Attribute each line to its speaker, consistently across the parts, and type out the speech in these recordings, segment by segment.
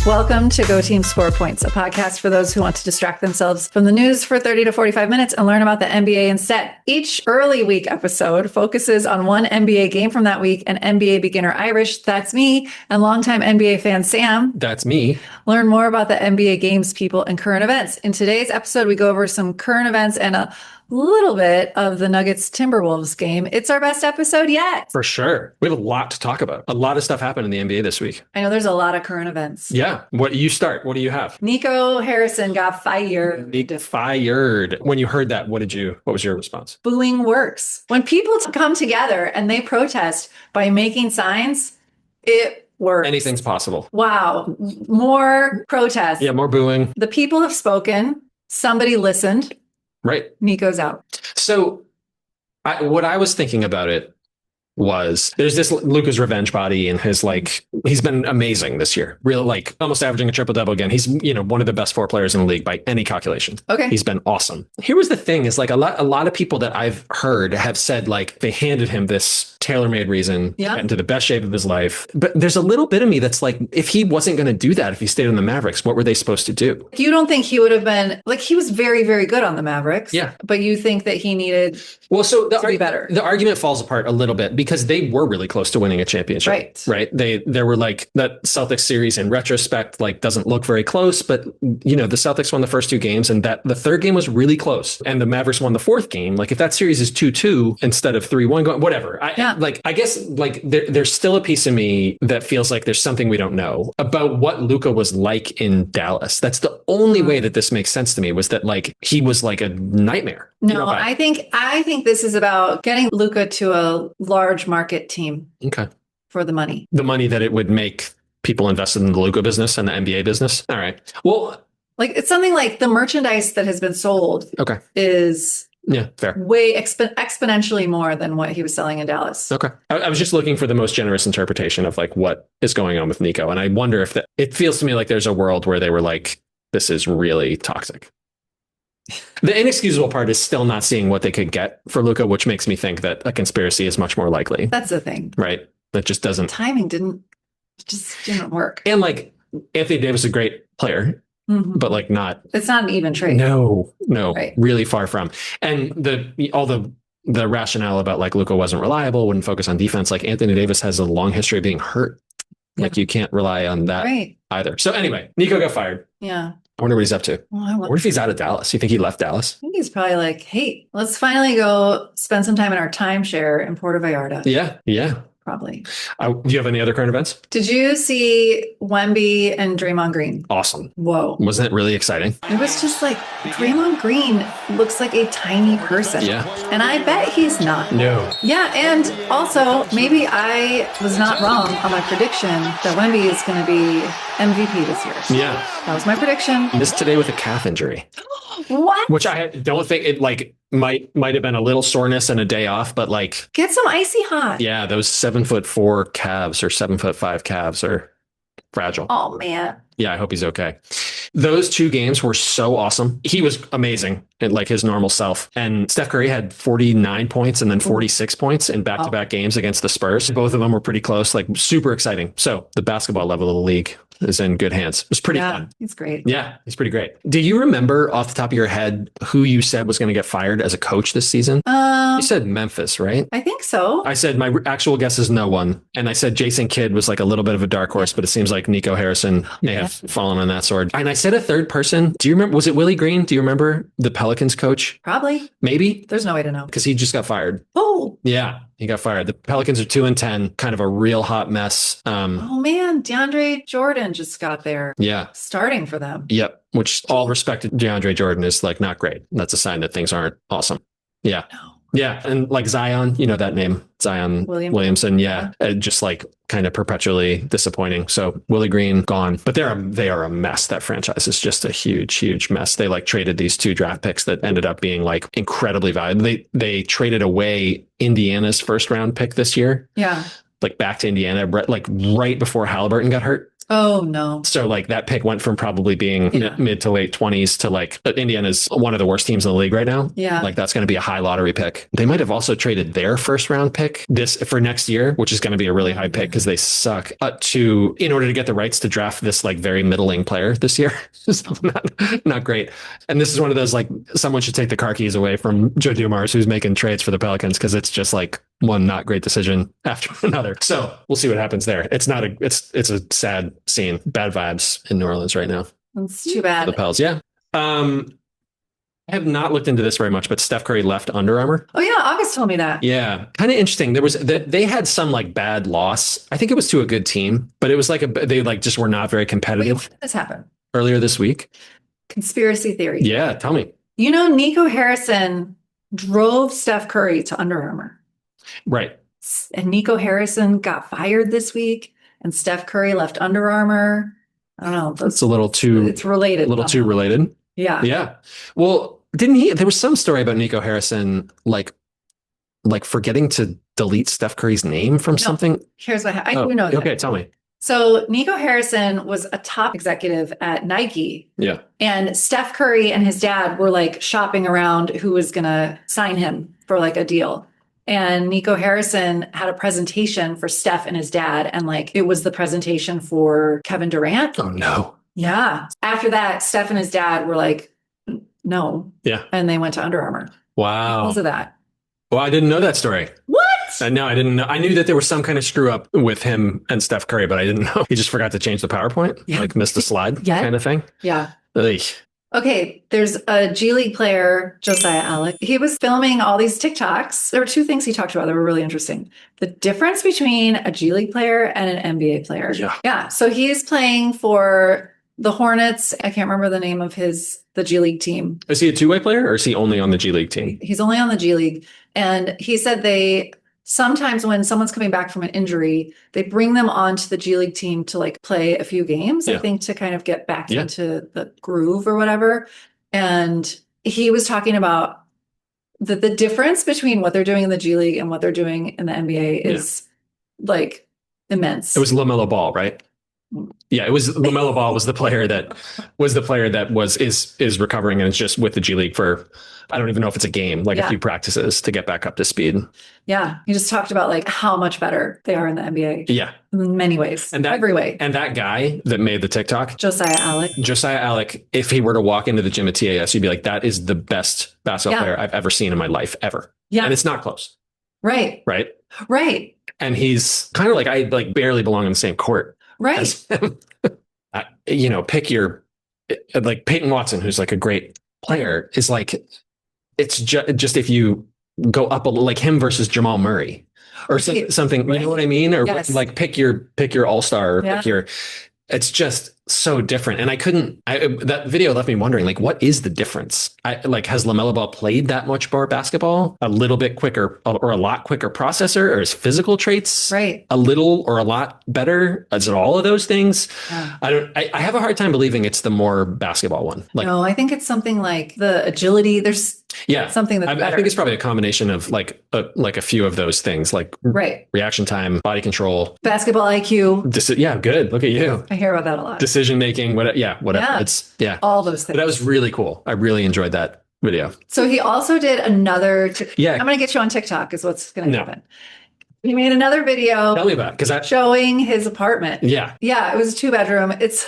Speaker 1: Welcome to Go Team Score Points, a podcast for those who want to distract themselves from the news for 30 to 45 minutes and learn about the NBA instead. Each early week episode focuses on one NBA game from that week, and NBA beginner Irish, that's me, and longtime NBA fan Sam,
Speaker 2: that's me,
Speaker 1: learn more about the NBA games, people, and current events. In today's episode, we go over some current events and a little bit of the Nuggets Timberwolves game. It's our best episode yet.
Speaker 2: For sure. We have a lot to talk about. A lot of stuff happened in the NBA this week.
Speaker 1: I know there's a lot of current events.
Speaker 2: Yeah. What do you have?
Speaker 1: Nico Harrison got fired.
Speaker 2: Fired. When you heard that, what was your response?
Speaker 1: Booing works. When people come together and they protest by making signs, it works.
Speaker 2: Anything's possible.
Speaker 1: Wow. More protests.
Speaker 2: Yeah, more booing.
Speaker 1: The people have spoken. Somebody listened.
Speaker 2: Right.
Speaker 1: Nico's out.
Speaker 2: So what I was thinking about it was there's this Luka's revenge body and he's been amazing this year. Really almost averaging a triple-double again. He's, one of the best 4 players in the league by any calculation.
Speaker 1: Okay.
Speaker 2: He's been awesome. Here was the thing is a lot of people that I've heard have said they handed him this tailor-made reason to get into the best shape of his life. But there's a little bit of me that's if he wasn't going to do that, if he stayed on the Mavericks, what were they supposed to do?
Speaker 1: You don't think he would have been he was very, very good on the Mavericks.
Speaker 2: Yeah.
Speaker 1: But you think that he needed to be better.
Speaker 2: The argument falls apart a little bit because they were really close to winning a championship. Right. There were that Celtics series in retrospect, doesn't look very close, but the Celtics won the first 2 games and that the third game was really close and the Mavericks won the 4th game. If that series is 2-2 instead of 3-1 going, whatever. I guess there's still a piece of me that feels like there's something we don't know about what Luka was like in Dallas. That's the only way that this makes sense to me was that he was a nightmare.
Speaker 1: No, I think this is about getting Luka to a large market team.
Speaker 2: Okay.
Speaker 1: For the money.
Speaker 2: The money that it would make people invested in the Luka business and the NBA business. All right. Well,
Speaker 1: it's something like the merchandise that has been sold.
Speaker 2: Okay.
Speaker 1: Is
Speaker 2: fair.
Speaker 1: Way exponentially more than what he was selling in Dallas.
Speaker 2: Okay. I was just looking for the most generous interpretation of what is going on with Nico. And I wonder if it feels to me like there's a world where they were this is really toxic. The inexcusable part is still not seeing what they could get for Luka, which makes me think that a conspiracy is much more likely.
Speaker 1: That's the thing.
Speaker 2: Right. That just doesn't.
Speaker 1: Timing didn't work.
Speaker 2: And Anthony Davis is a great player.
Speaker 1: Mm-hmm.
Speaker 2: But not.
Speaker 1: It's not an even trade.
Speaker 2: No,
Speaker 1: right.
Speaker 2: Really far from. And all the rationale about Luka wasn't reliable, wouldn't focus on defense. Anthony Davis has a long history of being hurt. Yeah. You can't rely on that either. So anyway, Nico got fired.
Speaker 1: Yeah.
Speaker 2: I wonder what he's up to. Well, what if he's out of Dallas? You think he left Dallas?
Speaker 1: I think he's probably hey, let's finally go spend some time in our timeshare in Puerto Vallarta.
Speaker 2: Yeah.
Speaker 1: Probably.
Speaker 2: Do you have any other current events?
Speaker 1: Did you see Wemby and Draymond Green?
Speaker 2: Awesome.
Speaker 1: Whoa.
Speaker 2: Wasn't it really exciting?
Speaker 1: It was just Draymond Green looks like a tiny person.
Speaker 2: Yeah.
Speaker 1: And I bet he's not.
Speaker 2: No.
Speaker 1: Yeah. And also, maybe I was not wrong on my prediction that Wemby is going to be MVP this year.
Speaker 2: Yeah.
Speaker 1: That was my prediction.
Speaker 2: Missed today with a calf injury.
Speaker 1: What?
Speaker 2: Which I don't think it might have been a little soreness and a day off, but
Speaker 1: get some icy hot.
Speaker 2: Yeah, those 7'4" calves or 7'5" calves are fragile.
Speaker 1: Oh man.
Speaker 2: Yeah, I hope he's okay. Those 2 games were so awesome. He was amazing at his normal self. And Steph Curry had 49 points and then 46 points in back-to-back games against the Spurs. Both of them were pretty close, super exciting. So the basketball level of the league is in good hands. It was pretty fun.
Speaker 1: He's great.
Speaker 2: Yeah, he's pretty great. Do you remember off the top of your head who you said was going to get fired as a coach this season? You said Memphis, right?
Speaker 1: I think so.
Speaker 2: I said my actual guess is no one. And I said Jason Kidd was a little bit of a dark horse, but it seems like Nico Harrison may have fallen on that sword. And I said a third person. Do you remember? Was it Willie Green? Do you remember the Pelicans coach?
Speaker 1: Probably.
Speaker 2: Maybe.
Speaker 1: There's no way to know.
Speaker 2: Because he just got fired.
Speaker 1: Oh.
Speaker 2: Yeah, he got fired. The Pelicans are 2-10, kind of a real hot mess.
Speaker 1: Oh man, DeAndre Jordan just got there.
Speaker 2: Yeah.
Speaker 1: Starting for them.
Speaker 2: Yep. Which all respected DeAndre Jordan is not great. That's a sign that things aren't awesome. Yeah.
Speaker 1: No.
Speaker 2: Yeah. And Zion, that name, Zion Williamson. Yeah. Just kind of perpetually disappointing. So Willie Green gone, but they are a mess. That franchise is just a huge, huge mess. They traded these 2 draft picks that ended up being incredibly valuable. They traded away Indiana's first round pick this year.
Speaker 1: Yeah.
Speaker 2: Back to Indiana, right before Halliburton got hurt.
Speaker 1: Oh, no.
Speaker 2: So like that pick went from probably being mid to late 20s to like Indiana's one of the worst teams in the league right now.
Speaker 1: Yeah.
Speaker 2: Like that's going to be a high lottery pick. They might have also traded their first round pick for next year, which is going to be a really high pick because they suck, in order to get the rights to draft this like very middling player this year. So not great. And this is one of those like someone should take the car keys away from Joe Dumars, who's making trades for the Pelicans, because it's just like one not great decision after another. So we'll see what happens there. It's a sad scene. Bad vibes in New Orleans right now.
Speaker 1: It's too bad.
Speaker 2: The Pels, yeah. I have not looked into this very much, but Steph Curry left Under Armour.
Speaker 1: Oh yeah, August told me that.
Speaker 2: Yeah, kind of interesting. They had some like bad loss. I think it was to a good team, but it was like they like just were not very competitive.
Speaker 1: Wait, when did this happen?
Speaker 2: Earlier this week.
Speaker 1: Conspiracy theory.
Speaker 2: Yeah, tell me.
Speaker 1: You know, Nico Harrison drove Steph Curry to Under Armour.
Speaker 2: Right.
Speaker 1: And Nico Harrison got fired this week, and Steph Curry left Under Armour. I don't know.
Speaker 2: That's a little too.
Speaker 1: It's related.
Speaker 2: A little too related.
Speaker 1: Yeah.
Speaker 2: Yeah. Well, didn't he? There was some story about Nico Harrison, like forgetting to delete Steph Curry's name from something.
Speaker 1: Here's what I do know.
Speaker 2: Okay, tell me.
Speaker 1: So Nico Harrison was a top executive at Nike.
Speaker 2: Yeah.
Speaker 1: And Steph Curry and his dad were like shopping around who was going to sign him for like a deal. And Nico Harrison had a presentation for Steph and his dad. And like, it was the presentation for Kevin Durant.
Speaker 2: Oh, no.
Speaker 1: Yeah. After that, Steph and his dad were like, no.
Speaker 2: Yeah.
Speaker 1: And they went to Under Armour.
Speaker 2: Wow.
Speaker 1: Because of that.
Speaker 2: Well, I didn't know that story.
Speaker 1: What?
Speaker 2: No, I didn't know. I knew that there was some kind of screw up with him and Steph Curry, but I didn't know. He just forgot to change the PowerPoint, like missed a slide kind of thing.
Speaker 1: Yeah.
Speaker 2: Ugh.
Speaker 1: Okay, there's a G League player, Josiah Alec. He was filming all these TikToks. There were two things he talked about that were really interesting. The difference between a G League player and an NBA player. Yeah. So he's playing for the Hornets. I can't remember the name of the G League team.
Speaker 2: Is he a two-way player or is he only on the G League team?
Speaker 1: He's only on the G League. And he said sometimes when someone's coming back from an injury, they bring them onto the G League team to like play a few games, I think, to kind of get back into the groove or whatever. And he was talking about the difference between what they're doing in the G League and what they're doing in the NBA is like immense.
Speaker 2: It was LaMelo Ball, right? Yeah, it was LaMelo Ball was the player that is recovering and it's just with the G League for, I don't even know if it's a game, like a few practices to get back up to speed. Yeah.
Speaker 1: He just talked about like how much better they are in the NBA.
Speaker 2: Yeah.
Speaker 1: In many ways.
Speaker 2: And
Speaker 1: every way.
Speaker 2: And that guy that made the TikTok,
Speaker 1: Josiah Alec,
Speaker 2: if he were to walk into the gym at TAS, you'd be like, that is the best basketball player I've ever seen in my life, ever. Yeah. And it's not close.
Speaker 1: Right.
Speaker 2: Right.
Speaker 1: Right.
Speaker 2: And he's kind of like, I like barely belong in the same court.
Speaker 1: Right.
Speaker 2: Pick your, like Peyton Watson, who's like a great player, is like, it's just if you go up a little, like him versus Jamal Murray or something, you know what I mean? Or like pick your all-star, or pick your, it's just so different. And that video left me wondering, like, what is the difference? Has LaMelo Ball played that much more basketball? A little bit quicker or a lot quicker processor, or his physical traits a little or a lot better? Is it all of those things? I have a hard time believing it's the more basketball one.
Speaker 1: No, I think it's something like the agility. There's something that's better.
Speaker 2: I think it's probably a combination of like a few of those things, like reaction time, body control,
Speaker 1: basketball IQ.
Speaker 2: Good. Look at you.
Speaker 1: I hear about that a lot.
Speaker 2: Decision making, whatever. Yeah. It's
Speaker 1: all those things.
Speaker 2: But that was really cool. I really enjoyed that video.
Speaker 1: So he also did another. I'm going to get you on TikTok. Is what's going to happen. He made another video.
Speaker 2: Tell me about it,
Speaker 1: showing his apartment.
Speaker 2: Yeah.
Speaker 1: It was a 2-bedroom. It's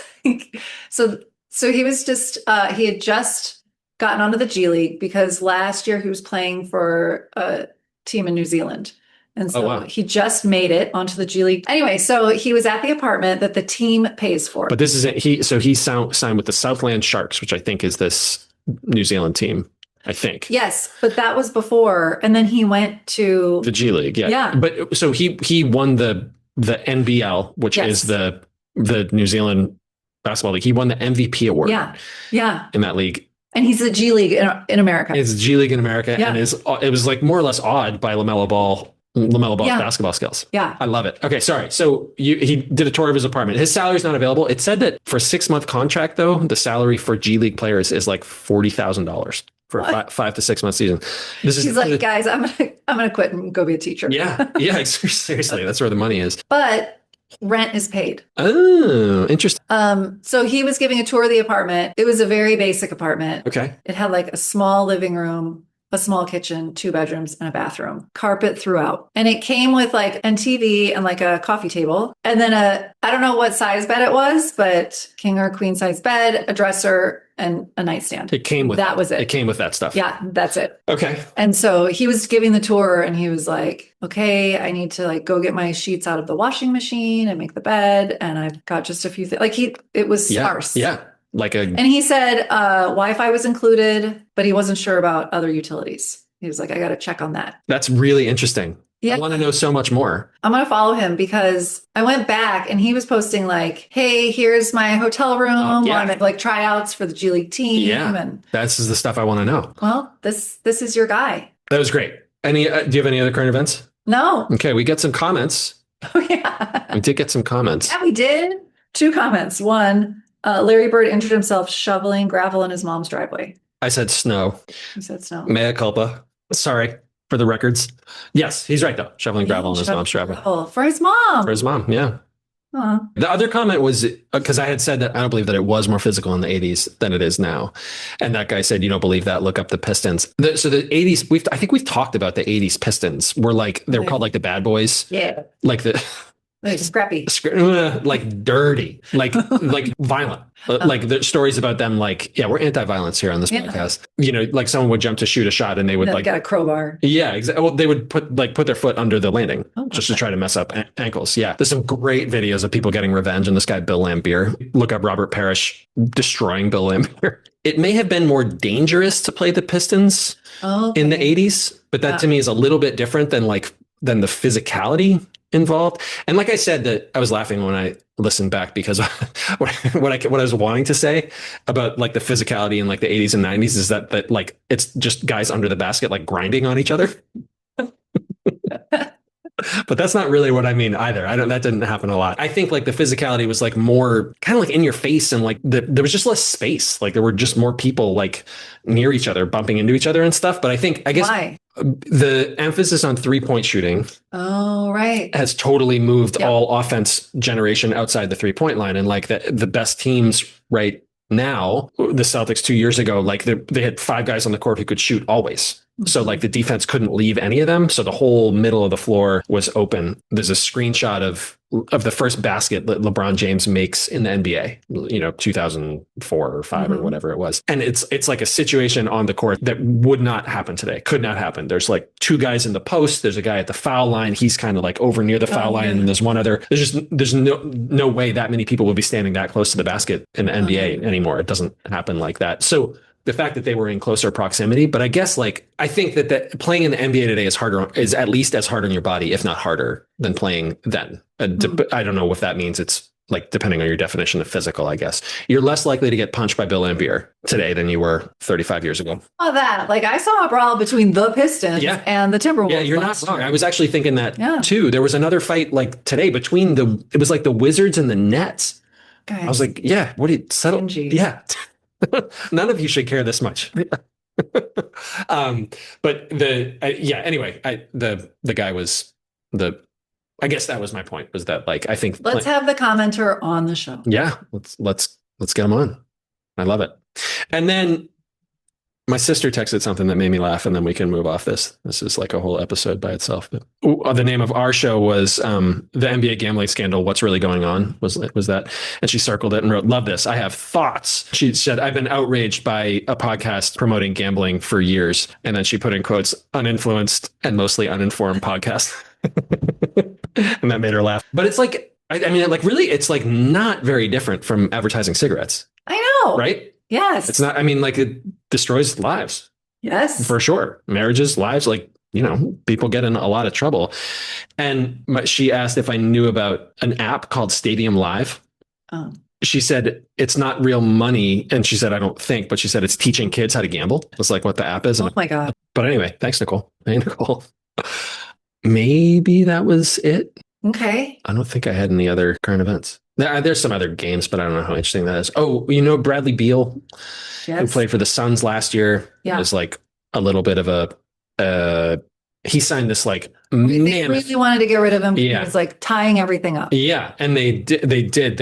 Speaker 1: so he was just he had just gotten onto the G League because last year he was playing for a team in New Zealand. And so he just made it onto the G League. Anyway, so he was at the apartment that the team pays for.
Speaker 2: But this is it. He signed with the Southland Sharks, which I think is this New Zealand team. I think. Yes,
Speaker 1: but that was before, and then he went to
Speaker 2: the G League. Yeah. But so he won the NBL, which is the New Zealand Basketball League. He won the MVP award.
Speaker 1: Yeah.
Speaker 2: In that league.
Speaker 1: And he's the G League in America.
Speaker 2: It's G League in America, and it was like more or less awed by LaMelo Ball's basketball skills. Yeah. I love it. Okay, sorry. So he did a tour of his apartment. His salary's not available. It said that for a 6-month contract, though, the salary for G League players is like $40,000 for a 5 to 6 month season. He's like, guys, I'm gonna quit and go be a teacher. Yeah. Seriously, that's where the money is. But
Speaker 1: Rent is paid.
Speaker 2: Oh, interesting.
Speaker 1: So he was giving a tour of the apartment. It was a very basic apartment.
Speaker 2: Okay.
Speaker 1: It had like a small living room, a small kitchen, 2 bedrooms, and a bathroom, carpet throughout. And it came with like a TV and like a coffee table. And then I don't know what size bed it was, but king or queen size bed, a dresser, and a nightstand.
Speaker 2: It came with
Speaker 1: that. Was it.
Speaker 2: It came with that stuff.
Speaker 1: Yeah, that's it.
Speaker 2: Okay.
Speaker 1: And so he was giving the tour and he was like, okay, I need to like go get my sheets out of the washing machine and make the bed. And I've got just a few things. Like it was sparse.
Speaker 2: Yeah.
Speaker 1: And he said Wi-Fi was included, but he wasn't sure about other utilities. He was like, I got to check on that.
Speaker 2: That's really interesting. Yeah. I want to know so much more.
Speaker 1: I'm going to follow him because I went back and he was posting like, hey, here's my hotel room. Like tryouts for the G League team.
Speaker 2: Yeah.
Speaker 1: And
Speaker 2: this is the stuff I want to know.
Speaker 1: Well, this is your guy.
Speaker 2: That was great. Do you have any other current events?
Speaker 1: No.
Speaker 2: Okay. We get some comments.
Speaker 1: Oh, yeah.
Speaker 2: We did get some comments.
Speaker 1: Yeah, we did. 2 comments. One, Larry Bird injured himself shoveling gravel in his mom's driveway.
Speaker 2: I said snow.
Speaker 1: You said snow.
Speaker 2: Mea culpa. Sorry for the records. Yes, he's right though. Shoveling gravel in his mom's driveway.
Speaker 1: For his mom.
Speaker 2: For his mom, yeah.
Speaker 1: Aww.
Speaker 2: The other comment was because I had said that I don't believe that it was more physical in the 80s than it is now. And that guy said, you don't believe that, look up the Pistons. So the 80s, I think we've talked about the 80s Pistons were like, they were called like the bad boys.
Speaker 1: Yeah.
Speaker 2: Like the...
Speaker 1: Like scrappy,
Speaker 2: like dirty, like violent. Like the stories about them, like, we're anti-violence here on this podcast. You know, like someone would jump to shoot a shot and they would like
Speaker 1: got a crowbar.
Speaker 2: Yeah, exactly. Well, they would put their foot under the landing just to try to mess up ankles. Yeah, there's some great videos of people getting revenge. And this guy Bill Laimbeer, look up Robert Parrish destroying Bill Laimbeer. It may have been more dangerous to play the Pistons in the 80s, but that to me is a little bit different than the physicality involved. And like I said, that I was laughing when I listened back because what I was wanting to say about like the physicality in like the 80s and 90s is that like it's just guys under the basket like grinding on each other. But that's not really what I mean either. That didn't happen a lot. I think like the physicality was like more kind of like in your face and like there was just less space. Like there were just more people like near each other, bumping into each other and stuff. But I guess
Speaker 1: why?
Speaker 2: The emphasis on 3-point shooting has totally moved all offense generation outside the 3-point line. And like the best teams right now, the Celtics 2 years ago, like they had 5 guys on the court who could shoot always. So like the defense couldn't leave any of them. So the whole middle of the floor was open. There's a screenshot of the first basket that LeBron James makes in the NBA, 2004 or 5 or whatever it was. And it's like a situation on the court that would not happen today. Could not happen. There's like 2 guys in the post. There's a guy at the foul line. He's kind of like over near the foul line. And there's one other. There's no way that many people would be standing that close to the basket in the NBA anymore. It doesn't happen like that. So the fact that they were in closer proximity, but I guess I think that playing in the NBA today is at least as hard on your body, if not harder than playing then. I don't know if that means it's like, depending on your definition of physical, I guess you're less likely to get punched by Bill Laimbeer today than you were 35 years ago.
Speaker 1: Oh, I saw a brawl between the Pistons and the Timberwolves.
Speaker 2: Yeah, you're not wrong. I was actually thinking that too. There was another fight like today between it was like the Wizards and the Nets. Guys, I was like, what did you settle? Yeah. None of you should care this much. But anyway, the guy was I guess that was my point, was that like, I think
Speaker 1: let's have the commenter on the show.
Speaker 2: Yeah. Let's get him on. I love it. And then my sister texted something that made me laugh, and then we can move off this. This is like a whole episode by itself. But the name of our show was the NBA gambling scandal. What's really going on? Was that? And she circled it and wrote, "Love this. I have thoughts." She said, "I've been outraged by a podcast promoting gambling for years." And then she put in quotes, "uninfluenced and mostly uninformed podcast." And that made her laugh. But it's like, I mean, like really, it's like not very different from advertising cigarettes.
Speaker 1: I know.
Speaker 2: Right?
Speaker 1: Yes.
Speaker 2: It's not, I mean, like it destroys lives.
Speaker 1: Yes.
Speaker 2: For sure. Marriages, lives, like, people get in a lot of trouble. And she asked if I knew about an app called Stadium Live. Oh. She said, it's not real money. And she said, I don't think, but she said, it's teaching kids how to gamble. It's like what the app is.
Speaker 1: Oh my God.
Speaker 2: But anyway, thanks, Nicole. Hey, Nicole. Maybe that was it.
Speaker 1: Okay.
Speaker 2: I don't think I had any other current events. There's some other games, but I don't know how interesting that is. Oh, Bradley Beal, who played for the Suns last year, is like a little bit of a he signed this like
Speaker 1: they really wanted to get rid of him.
Speaker 2: Yeah.
Speaker 1: He was like tying everything up.
Speaker 2: Yeah. And they did.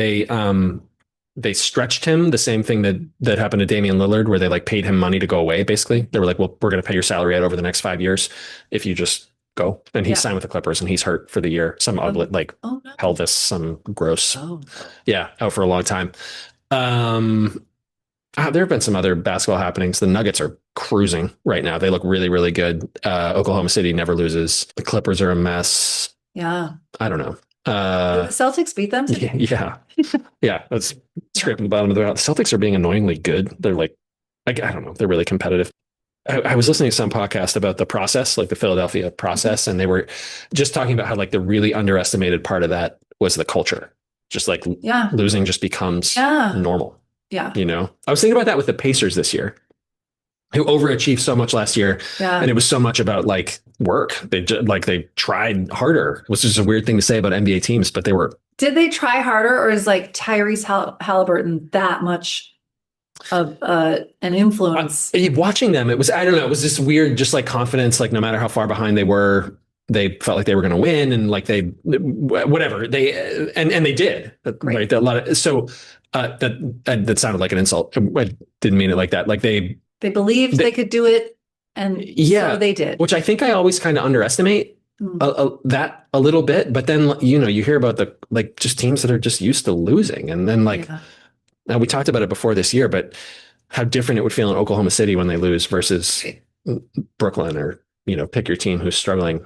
Speaker 2: They stretched him, the same thing that happened to Damian Lillard, where they like paid him money to go away. Basically, they were like, well, we're going to pay your salary out over the next 5 years if you just go. And he signed with the Clippers, and he's hurt for the year. Some pelvis, some gross. Yeah, out for a long time. There have been some other basketball happenings. The Nuggets are cruising right now. They look really, really good. Oklahoma City never loses. The Clippers are a mess.
Speaker 1: Yeah.
Speaker 2: I don't know.
Speaker 1: Did the Celtics beat them today?
Speaker 2: Yeah. Yeah. That's scraping the bottom of the barrel. The Celtics are being annoyingly good. They're like, I don't know. They're really competitive. I was listening to some podcast about the process, like the Philadelphia process, and they were just talking about how like the really underestimated part of that was the culture. Just like losing just becomes normal.
Speaker 1: Yeah.
Speaker 2: You know, I was thinking about that with the Pacers this year, who overachieved so much last year.
Speaker 1: Yeah.
Speaker 2: And it was so much about like work. They tried harder, which is a weird thing to say about NBA teams, but they were.
Speaker 1: Did they try harder, or is like Tyrese Halliburton that much of an influence?
Speaker 2: Watching them, it was, I don't know, it was this weird, just like confidence, like no matter how far behind they were, they felt like they were going to win, and like they did. Right. A lot of, so that sounded like an insult. I didn't mean it like that. Like they
Speaker 1: believed they could do it, and so they did. Which
Speaker 2: I think I always kind of underestimate that a little bit. But then, you know, you hear about the like just teams that are just used to losing, and then like now we talked about it before this year, but how different it would feel in Oklahoma City when they lose versus Brooklyn, or, you know, pick your team who's struggling.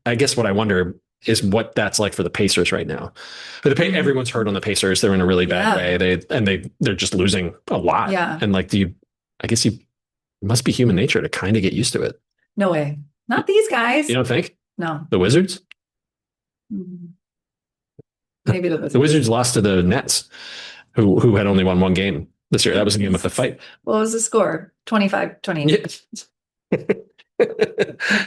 Speaker 2: I guess what I wonder is what that's like for the Pacers right now. But everyone's hurt on the Pacers. They're in a really bad way. They're just losing a lot.
Speaker 1: Yeah.
Speaker 2: And like, it must be human nature to kind of get used to it.
Speaker 1: No way. Not these guys.
Speaker 2: You don't think?
Speaker 1: No.
Speaker 2: The Wizards?
Speaker 1: Maybe the Wizards.
Speaker 2: The Wizards lost to the Nets, who had only won one game this year. That was a game with the fight.
Speaker 1: What was the score? 25-28.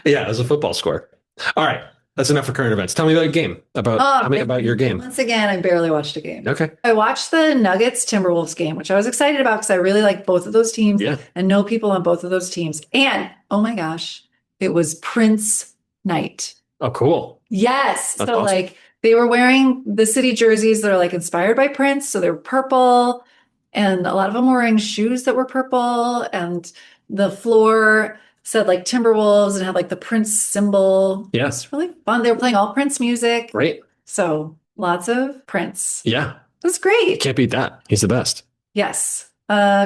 Speaker 2: Yeah, it was a football score. All right. That's enough for current events. Tell me about your game. Tell me about your game.
Speaker 1: Once again, I barely watched a game.
Speaker 2: Okay.
Speaker 1: I watched the Nuggets Timberwolves game, which I was excited about because I really like both of those teams and know people on both of those teams. And oh my gosh, it was Prince night.
Speaker 2: Oh, cool.
Speaker 1: Yes.
Speaker 2: That's
Speaker 1: so
Speaker 2: awesome.
Speaker 1: like they were wearing the city jerseys that are like inspired by Prince. So they were purple, and a lot of them were wearing shoes that were purple, and the floor said like Timberwolves and had like the Prince symbol.
Speaker 2: Yeah.
Speaker 1: It's really fun. They were playing all Prince music.
Speaker 2: Great.
Speaker 1: So lots of Prince.
Speaker 2: Yeah.
Speaker 1: It was great.
Speaker 2: Can't beat that. He's the best.
Speaker 1: Yes.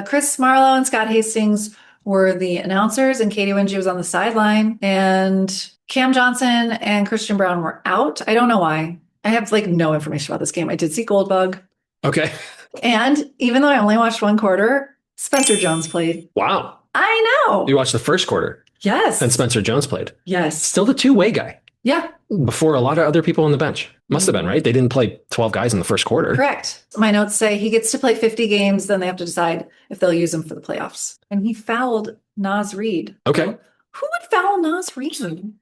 Speaker 1: Chris Marlowe and Scott Hastings were the announcers, and Katie Winge was on the sideline, and Cam Johnson and Christian Brown were out. I don't know why. I have like no information about this game. I did see Goldbug.
Speaker 2: Okay.
Speaker 1: And even though I only watched one quarter, Spencer Jones played.
Speaker 2: Wow.
Speaker 1: I know.
Speaker 2: You watched the first quarter.
Speaker 1: Yes.
Speaker 2: And Spencer Jones played.
Speaker 1: Yes.
Speaker 2: Still the two-way guy.
Speaker 1: Yeah.
Speaker 2: Before a lot of other people on the bench. Must have been, right? They didn't play 12 guys in the first quarter.
Speaker 1: Correct. My notes say he gets to play 50 games, then they have to decide if they'll use him for the playoffs. And he fouled Naz Reid.
Speaker 2: Okay.
Speaker 1: Who would foul Naz Reid?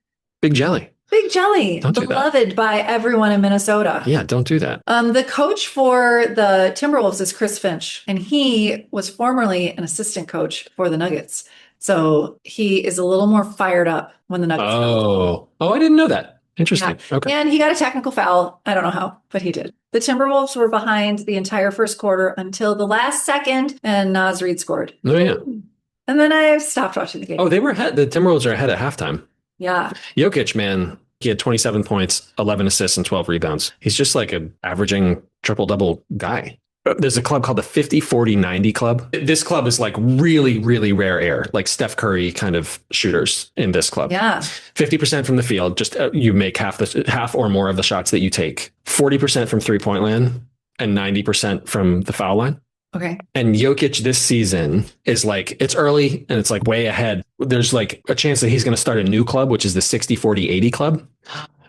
Speaker 2: Big Jelly.
Speaker 1: Big Jelly.
Speaker 2: Don't do that.
Speaker 1: Beloved by everyone in Minnesota.
Speaker 2: Yeah, don't do that.
Speaker 1: The coach for the Timberwolves is Chris Finch, and he was formerly an assistant coach for the Nuggets. So he is a little more fired up when the Nuggets.
Speaker 2: Oh, I didn't know that. Interesting.
Speaker 1: Yeah.
Speaker 2: Okay.
Speaker 1: And he got a technical foul. I don't know how, but he did. The Timberwolves were behind the entire first quarter until the last second, and Naz Reid scored.
Speaker 2: Oh, yeah.
Speaker 1: And then I stopped watching the game.
Speaker 2: Oh, they were ahead. The Timberwolves are ahead at halftime.
Speaker 1: Yeah.
Speaker 2: Jokic, man, he had 27 points, 11 assists, and 12 rebounds. He's just like an averaging triple-double guy. There's a club called the 50-40-90 club. This club is like really, really rare air, like Steph Curry kind of shooters in this club.
Speaker 1: Yeah.
Speaker 2: 50% from the field, just you make half or more of the shots that you take. 40% from three-point land and 90% from the foul line.
Speaker 1: Okay.
Speaker 2: And Jokic this season is like, it's early and it's like way ahead. There's like a chance that he's going to start a new club, which is the 60-40-80 club,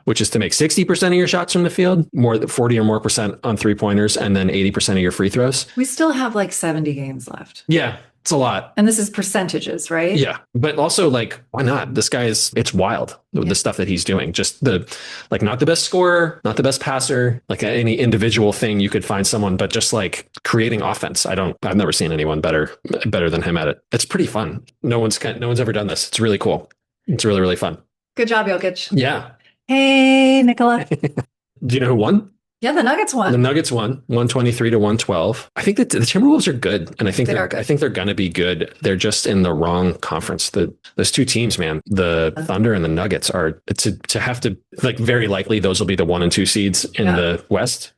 Speaker 2: which is to make 60% of your shots from the field, more than 40 or more percent on 3-pointers, and then 80% of your free throws.
Speaker 1: We still have like 70 games left.
Speaker 2: Yeah, it's a lot.
Speaker 1: And this is percentages, right?
Speaker 2: Yeah. But also like, why not? This guy it's wild, the stuff that he's doing. Just not the best scorer, not the best passer, like any individual thing you could find someone, but just like creating offense. I've never seen anyone better than him at it. It's pretty fun. No one's ever done this. It's really cool. It's really, really fun.
Speaker 1: Good job, Jokic.
Speaker 2: Yeah.
Speaker 1: Hey, Nicola.
Speaker 2: Do you know who won?
Speaker 1: Yeah, the Nuggets won.
Speaker 2: The Nuggets won 123-112. I think that the Timberwolves are good, and I think they're going to be good. They're just in the wrong conference. Those two teams, man, the Thunder and the Nuggets are to have to, like, very likely those will be the 1 and 2 seeds in the West,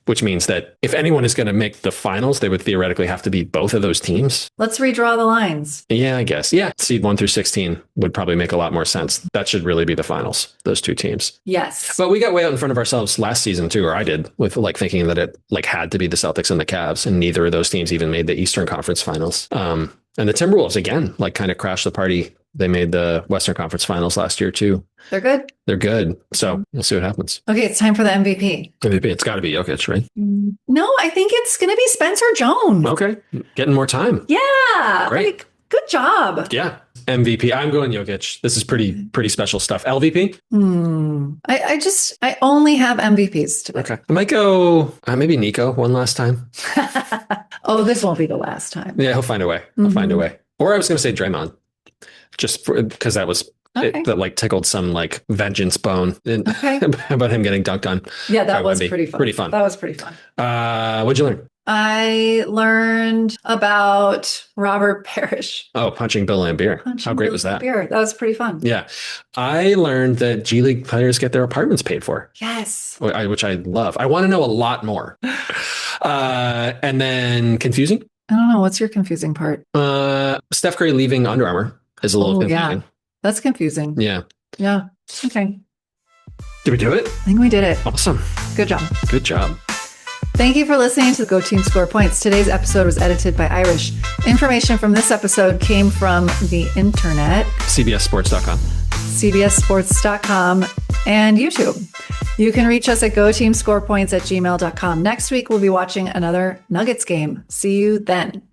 Speaker 2: which means that if anyone is going to make the finals, they would theoretically have to beat both of those teams.
Speaker 1: Let's redraw the lines.
Speaker 2: Yeah, I guess. Yeah, seed 1 through 16 would probably make a lot more sense. That should really be the finals, those two teams.
Speaker 1: Yes.
Speaker 2: But we got way out in front of ourselves last season too, or I did, with like thinking that it like had to be the Celtics and the Cavs, and neither of those teams even made the Eastern Conference Finals. And the Timberwolves, again, like kind of crashed the party. They made the Western Conference Finals last year too.
Speaker 1: They're good.
Speaker 2: They're good. So we'll see what happens.
Speaker 1: Okay, it's time for the MVP.
Speaker 2: MVP, it's got to be Jokic, right?
Speaker 1: No, I think it's going to be Spencer Jones.
Speaker 2: Okay, getting more time.
Speaker 1: Yeah.
Speaker 2: Great.
Speaker 1: Like, good job.
Speaker 2: Yeah. MVP. I'm going Jokic. This is pretty special stuff. LVP?
Speaker 1: I only have MVPs today.
Speaker 2: Okay. I might go maybe Nico one last time.
Speaker 1: Oh, this won't be the last time.
Speaker 2: Yeah, he'll find a way. He'll find a way. Or I was going to say Draymond, just because that was that like tickled some like vengeance bone about him getting dunked on.
Speaker 1: Yeah, that was
Speaker 2: Wemby.
Speaker 1: pretty fun.
Speaker 2: Pretty fun.
Speaker 1: That was pretty fun.
Speaker 2: What'd you learn?
Speaker 1: I learned about Robert Parrish.
Speaker 2: Oh, punching Bill Laimbeer. How great was that?
Speaker 1: That was pretty fun.
Speaker 2: Yeah. I learned that G League players get their apartments paid for.
Speaker 1: Yes.
Speaker 2: Which I love. I want to know a lot more. And then confusing?
Speaker 1: I don't know. What's your confusing part?
Speaker 2: Steph Curry leaving Under Armour is a little confusing.
Speaker 1: Yeah. That's confusing.
Speaker 2: Yeah.
Speaker 1: Yeah. Okay.
Speaker 2: Did we do it?
Speaker 1: I think we did it.
Speaker 2: Awesome.
Speaker 1: Good job.
Speaker 2: Good job.
Speaker 1: Thank you for listening to the Go Team Score Points. Today's episode was edited by Irish. Information from this episode came from the internet,
Speaker 2: CBSSports.com,
Speaker 1: CBSSports.com, and YouTube. You can reach us at goteamscorepoints@gmail.com. Next week, we'll be watching another Nuggets game. See you then.